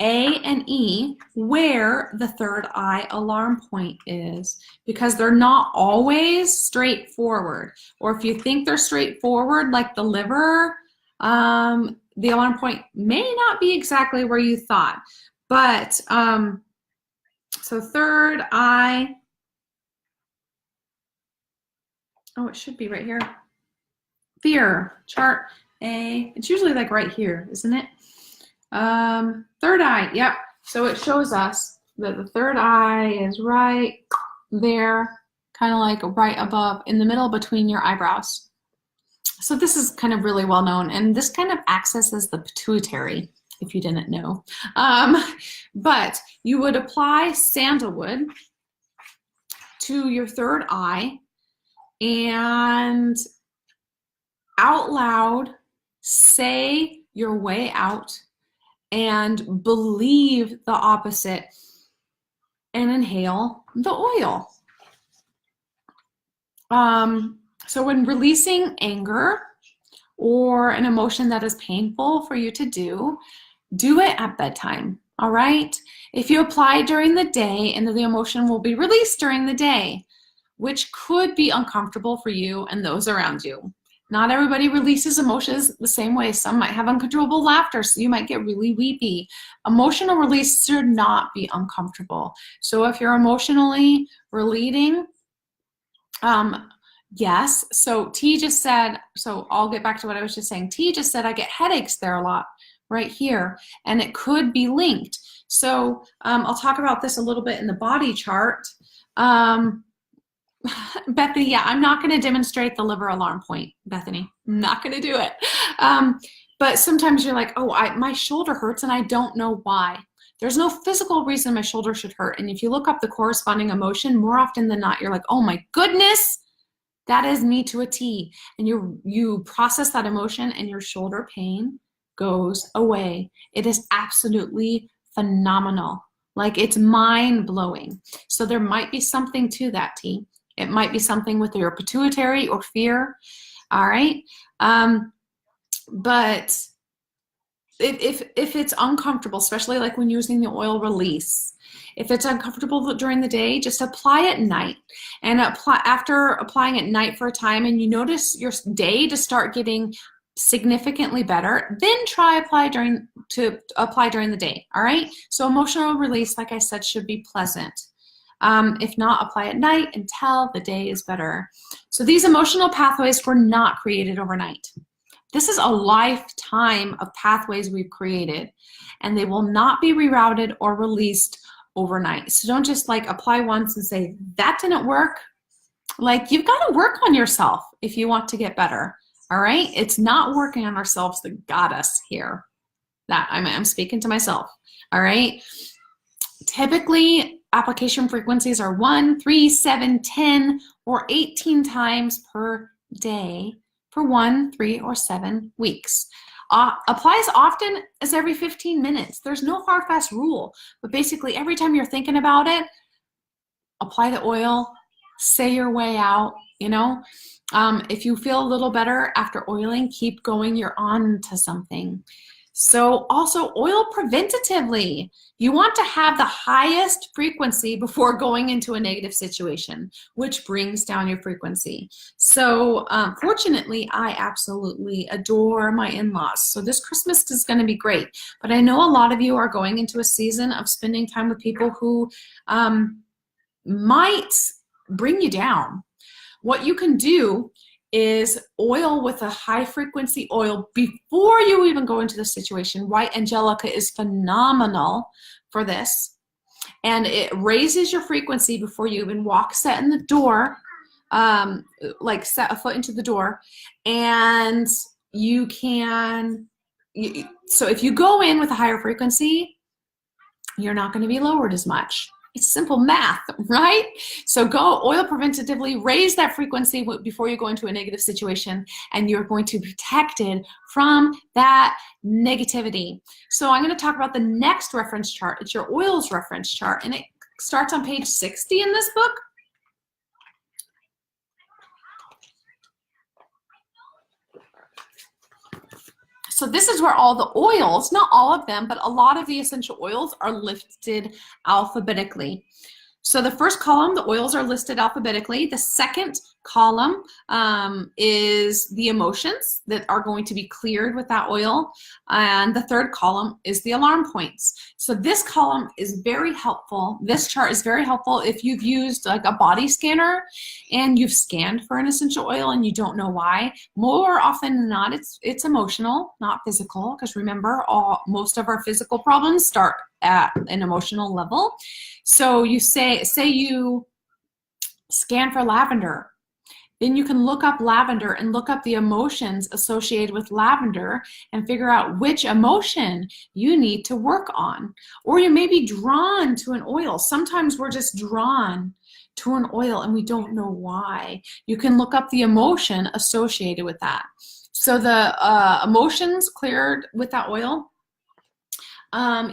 A and E, where the third eye alarm point is, because they're not always straightforward. Or if you think they're straightforward, like the liver, the alarm point may not be exactly where you thought. But so third eye, oh, it should be right here. Fear, chart A. It's usually like right here, isn't it? Third eye, yep. So it shows us that the third eye is right there, kind of like right above, in the middle between your eyebrows. So this is kind of really well known, and this kind of accesses the pituitary, if you didn't know. But you would apply sandalwood to your third eye and out loud say your way out and believe the opposite and inhale the oil. So when releasing anger or an emotion that is painful for you to do it at bedtime, all right? If you apply during the day, and the emotion will be released during the day, which could be uncomfortable for you and those around you. Not everybody releases emotions the same way. Some might have uncontrollable laughter, so you might get really weepy. Emotional release should not be uncomfortable. So if you're emotionally relating, yes. So T just said, so I'll get back to what I was just saying. T just said I get headaches there a lot, right here, and it could be linked. So I'll talk about this a little bit in the body chart. Bethany, yeah, I'm not going to demonstrate the liver alarm point, Bethany. I'm not going to do it. But sometimes you're like, oh, my shoulder hurts and I don't know why. There's no physical reason my shoulder should hurt. And if you look up the corresponding emotion, more often than not, you're like, oh my goodness, That is me to a T. And you process that emotion and your shoulder pain goes away. It is absolutely phenomenal. Like, it's mind blowing. So there might be something to that, T. It might be something with your pituitary or fear. All right. But if it's uncomfortable, especially like when using the oil release, if it's uncomfortable during the day, just apply at night. And after applying at night for a time and you notice your day to start getting significantly better, then apply during the day. All right. So emotional release, like I said, should be pleasant. If not, apply at night until the day is better. So these emotional pathways were not created overnight. This is a lifetime of pathways we've created, and they will not be rerouted or released overnight. So don't just like apply once and say, that didn't work. Like, you've got to work on yourself if you want to get better. All right. It's not working on ourselves that got us here. That I'm speaking to myself. All right. Typically, application frequencies are 1, 3, 7, 10, or 18 times per day for 1, 3, or 7 weeks. Applies often as every 15 minutes. There's no hard, fast rule, but basically every time you're thinking about it, apply the oil, say your way out, you know. If you feel a little better after oiling, keep going, you're on to something. So also oil preventatively. You want to have the highest frequency before going into a negative situation, which brings down your frequency. So fortunately, I absolutely adore my in-laws. So this Christmas is going to be great. But I know a lot of you are going into a season of spending time with people who might bring you down. What you can do is oil with a high frequency oil before you even go into the situation. White Angelica is phenomenal for this. And it raises your frequency before you even set in the door, like set a foot into the door. And you can, so if you go in with a higher frequency, you're not going to be lowered as much. It's simple math, right? So go oil preventatively, raise that frequency before you go into a negative situation, and you're going to be protected from that negativity. So I'm going to talk about the next reference chart. It's your oils reference chart, and it starts on page 60 in this book. So this is where all the oils, not all of them, but a lot of the essential oils are listed alphabetically. So the first column, the oils are listed alphabetically. The second column is the emotions that are going to be cleared with that oil. And the third column is the alarm points. So this column is very helpful. This chart is very helpful if you've used like a body scanner and you've scanned for an essential oil and you don't know why. More often than not, it's emotional, not physical, because remember, most of our physical problems start at an emotional level. So you say you scan for lavender, then you can look up lavender and look up the emotions associated with lavender and figure out which emotion you need to work on. Or you may be drawn to an oil. Sometimes we're just drawn to an oil and we don't know why. You can look up the emotion associated with that. So the emotions cleared with that oil,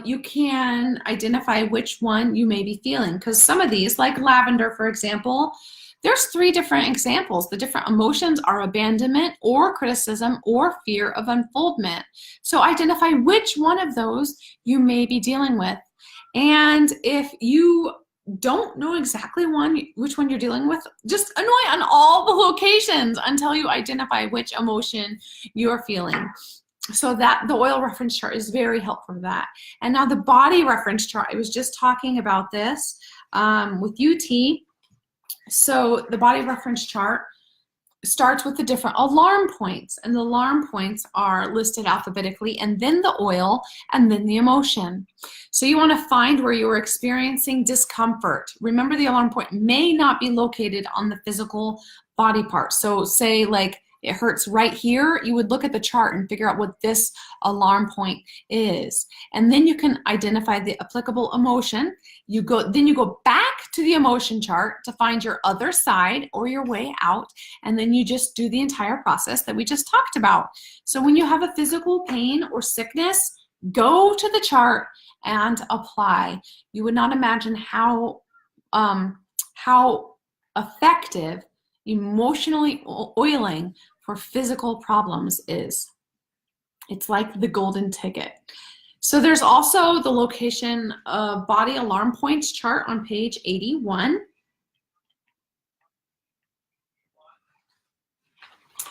you can identify which one you may be feeling, because some of these, like lavender, for example, there's 3 different examples. The different emotions are abandonment or criticism or fear of unfoldment. So identify which one of those you may be dealing with. And if you don't know exactly which one you're dealing with, just annoy on all the locations until you identify which emotion you're feeling. So that the oil reference chart is very helpful for that. And now the body reference chart, I was just talking about this with UT. So the body reference chart starts with the different alarm points, and the alarm points are listed alphabetically, and then the oil, and then the emotion. So you want to find where you are experiencing discomfort. Remember, the alarm point may not be located on the physical body part. So say like it hurts right here, you would look at the chart and figure out what this alarm point is. And then you can identify the applicable emotion. Then you go back to the emotion chart to find your other side or your way out, and then you just do the entire process that we just talked about. So when you have a physical pain or sickness, go to the chart and apply. You would not imagine how effective emotionally oiling for physical problems is. It's like the golden ticket. So there's also the location of body alarm points chart on page 81.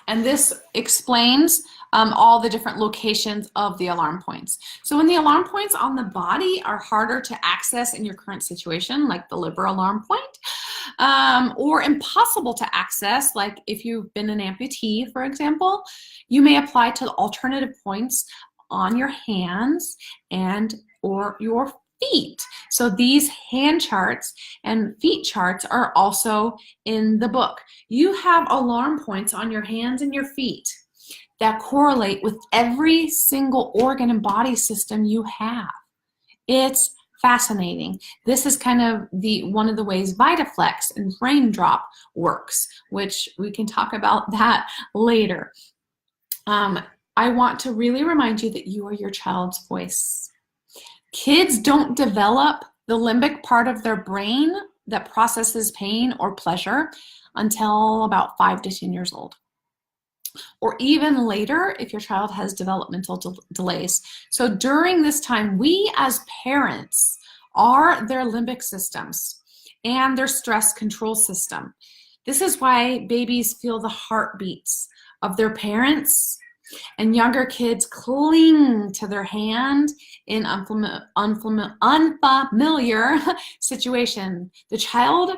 And this explains all the different locations of the alarm points. So when the alarm points on the body are harder to access in your current situation, like the liver alarm point, or impossible to access, like if you've been an amputee, for example, you may apply to alternative points on your hands and or your feet. So these hand charts and feet charts are also in the book. You have alarm points on your hands and your feet that correlate with every single organ and body system you have. It's fascinating. This is kind of one of the ways VitaFlex and Raindrop works, which we can talk about that later. I want to really remind you that you are your child's voice. Kids don't develop the limbic part of their brain that processes pain or pleasure until about 5 to 10 years old, or even later if your child has developmental delays. So during this time, we as parents are their limbic systems and their stress control system. This is why babies feel the heartbeats of their parents, and younger kids cling to their hand in unfamiliar situation. The child,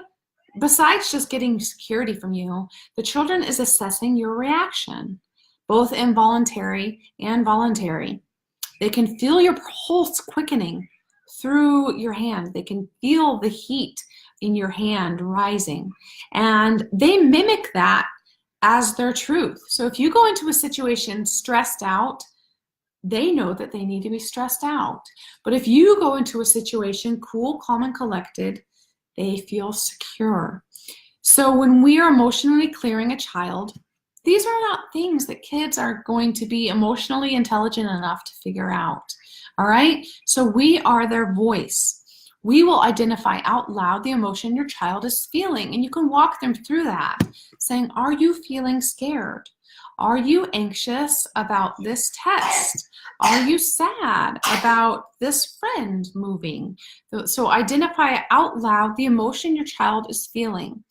besides just getting security from you, the children is assessing your reaction, both involuntary and voluntary. They can feel your pulse quickening through your hand. They can feel the heat in your hand rising, and they mimic that as their truth. So if you go into a situation stressed out, they know that they need to be stressed out. But if you go into a situation cool, calm, and collected, they feel secure. So when we are emotionally clearing a child, these are not things that kids are going to be emotionally intelligent enough to figure out. All right? So we are their voice. We will identify out loud the emotion your child is feeling, and you can walk them through that, saying, are you feeling scared? Are you anxious about this test? Are you sad about this friend moving? So identify out loud the emotion your child is feeling,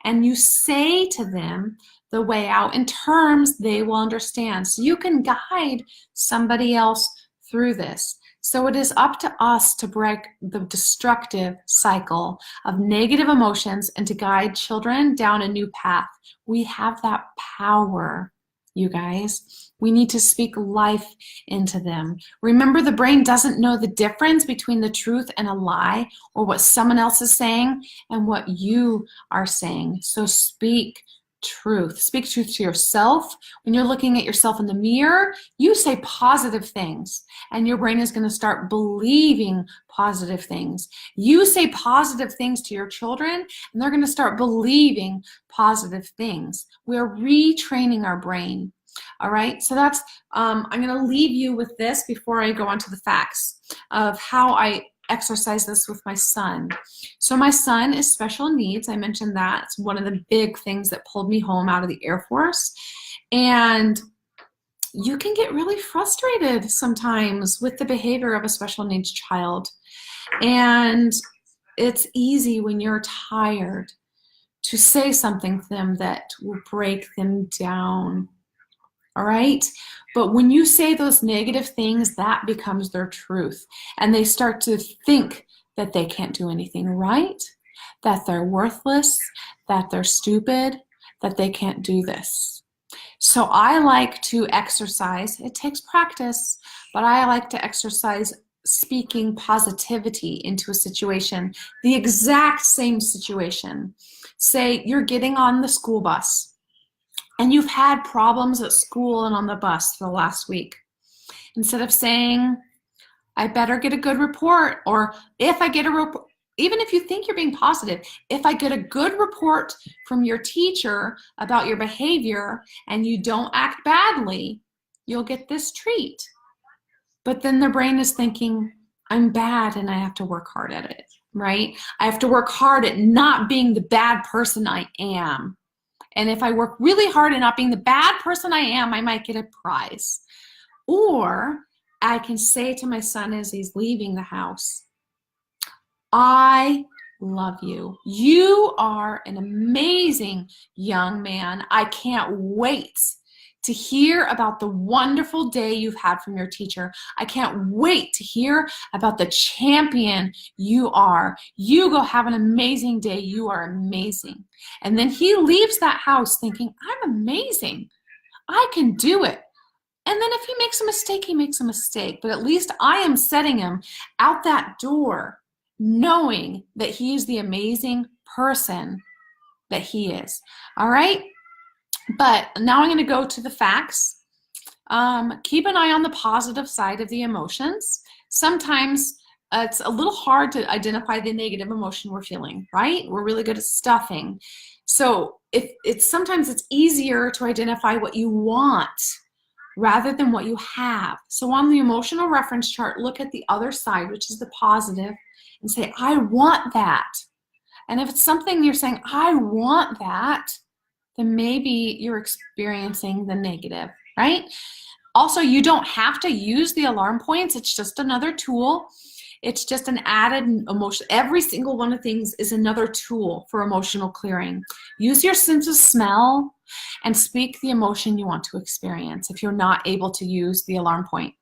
and you say to them the way out in terms they will understand. So you can guide somebody else through this. So it is up to us to break the destructive cycle of negative emotions and to guide children down a new path. We have that power, you guys. We need to speak life into them. Remember, the brain doesn't know the difference between the truth and a lie, or what someone else is saying and what you are saying. So speak truth. Speak truth to yourself. When you're looking at yourself in the mirror, you say positive things, and your brain is going to start believing positive things. You say positive things to your children, and they're going to start believing positive things. We're retraining our brain. All right, so that's, I'm going to leave you with this before I go on to the facts of how I exercise this with my son. So my son is special needs. I mentioned that. It's one of the big things that pulled me home out of the Air Force. And you can get really frustrated sometimes with the behavior of a special needs child. And it's easy when you're tired to say something to them that will break them down. All right? But when you say those negative things, that becomes their truth. And they start to think that they can't do anything right, that they're worthless, that they're stupid, that they can't do this. So I like to exercise. It takes practice, but I like to exercise speaking positivity into a situation, the exact same situation. Say you're getting on the school bus. and you've had problems at school and on the bus for the last week, instead of saying, I better get a good report, or if I get a report, even if you think you're being positive, if I get a good report from your teacher about your behavior and you don't act badly, you'll get this treat. But then the brain is thinking, I'm bad and I have to work hard at it, right? I have to work hard at not being the bad person I am. And if I work really hard at not being the bad person I am, I might get a prize. Or I can say to my son as he's leaving the house, I love you. You are an amazing young man. I can't wait to hear about the wonderful day you've had from your teacher. I can't wait to hear about the champion you are. You go have an amazing day. You are amazing. And then he leaves that house thinking, I'm amazing. I can do it. And then if he makes a mistake, he makes a mistake. But at least I am setting him out that door knowing that he is the amazing person that he is. All right? But now I'm going to go to the facts. Keep an eye on the positive side of the emotions. Sometimes it's a little hard to identify the negative emotion we're feeling, right? We're really good at stuffing. So sometimes it's easier to identify what you want rather than what you have. So on the emotional reference chart, look at the other side, which is the positive, and say, I want that. And if it's something you're saying, I want that, then maybe you're experiencing the negative, right? Also, you don't have to use the alarm points. It's just another tool. It's just an added emotion. Every single one of things is another tool for emotional clearing. Use your sense of smell and speak the emotion you want to experience if you're not able to use the alarm point.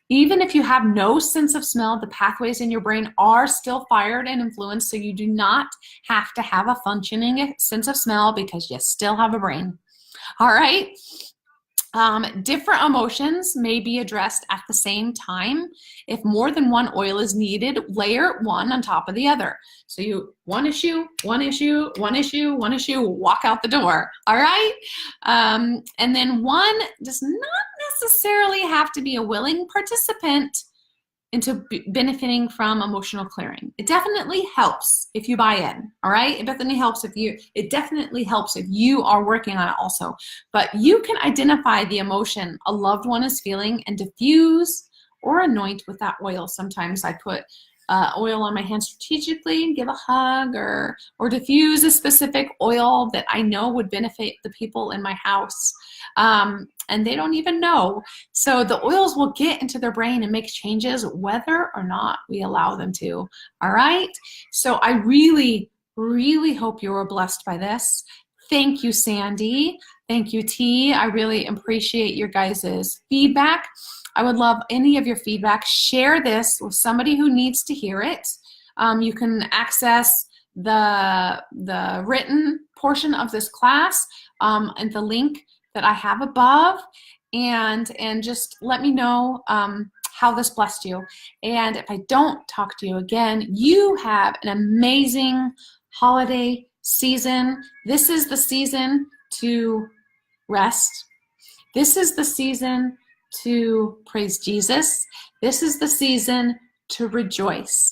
Even if you have no sense of smell, the pathways in your brain are still fired and influenced, so you do not have to have a functioning sense of smell because you still have a brain. All right? Different emotions may be addressed at the same time. If more than one oil is needed, layer one on top of the other. So you one issue, one issue, one issue, one issue, walk out the door. All right? And then one does not necessarily have to be a willing participant into benefiting from emotional clearing. It definitely helps if you buy in, all right? It definitely helps if you are working on it also. But you can identify the emotion a loved one is feeling and diffuse or anoint with that oil. Sometimes I put oil on my hand strategically and give a hug, or diffuse a specific oil that I know would benefit the people in my house. And they don't even know. So the oils will get into their brain and make changes whether or not we allow them to. All right? So I really, really hope you were blessed by this. Thank you, Sandy. Thank you, T. I really appreciate your guys' feedback. I would love any of your feedback. Share this with somebody who needs to hear it. You can access the written portion of this class and the link that I have above, and just let me know how this blessed you. And if I don't talk to you again, you have an amazing holiday season. This is the season to rest. This is the season to praise Jesus. This is the season to rejoice.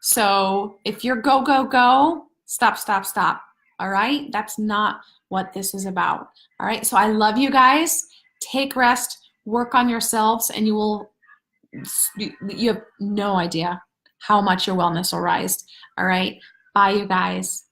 So if you're go, go, go, stop, stop, stop. All right? That's not what this is about. All right? So I love you guys. Take rest, work on yourselves, and you have no idea how much your wellness will rise. All right? Bye, you guys.